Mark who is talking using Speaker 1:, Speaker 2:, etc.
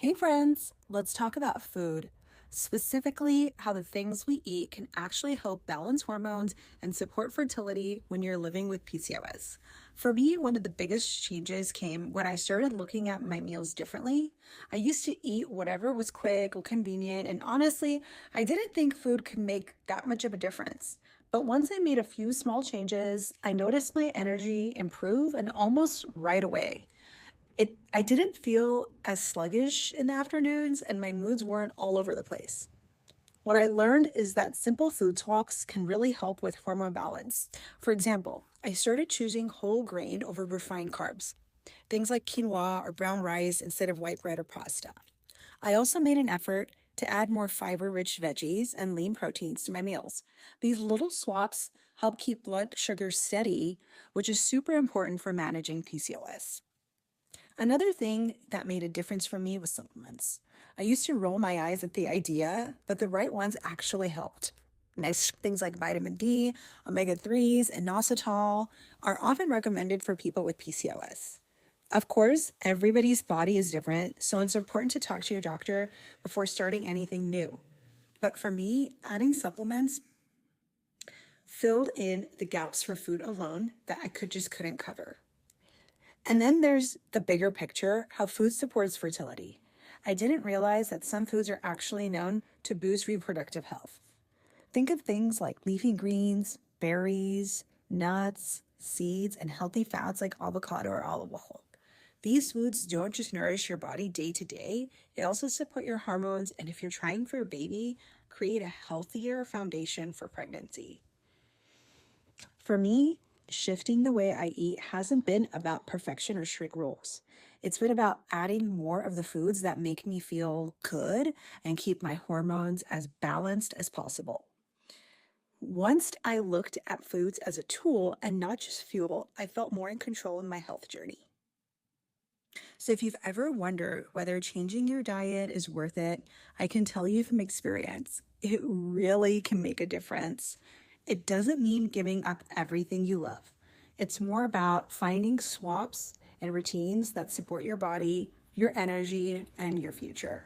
Speaker 1: Hey friends, let's talk about food. Specifically, how the things we eat can actually help balance hormones and support fertility when you're living with PCOS. For me, one of the biggest changes came when I started looking at my meals differently. I used to eat whatever was quick or convenient, and honestly, I didn't think food could make that much of a difference. But once I made a few small changes, I noticed my energy improve and almost right away. I didn't feel as sluggish in the afternoons and my moods weren't all over the place. What I learned is that simple food swaps can really help with hormone balance. For example, I started choosing whole grain over refined carbs, things like quinoa or brown rice instead of white bread or pasta. I also made an effort to add more fiber rich veggies and lean proteins to my meals. These little swaps help keep blood sugar steady, which is super important for managing PCOS. Another thing that made a difference for me was supplements. I used to roll my eyes at the idea, but the right ones actually helped. Nice things like vitamin D, omega 3s, and inositol are often recommended for people with PCOS. Of course, everybody's body is different, so it's important to talk to your doctor before starting anything new. But for me, adding supplements filled in the gaps for food alone that I couldn't cover. And then there's the bigger picture, how food supports fertility. I didn't realize that some foods are actually known to boost reproductive health. Think of things like leafy greens, berries, nuts, seeds, and healthy fats like avocado or olive oil. These foods don't just nourish your body day to day, they also support your hormones, and if you're trying for a baby, create a healthier foundation for pregnancy. For me, shifting the way I eat hasn't been about perfection or strict rules. It's been about adding more of the foods that make me feel good and keep my hormones as balanced as possible. Once I looked at foods as a tool and not just fuel, I felt more in control in my health journey. So, if you've ever wondered whether changing your diet is worth it, I can tell you from experience, it really can make a difference. It doesn't mean giving up everything you love. It's more about finding swaps and routines that support your body, your energy, and your future.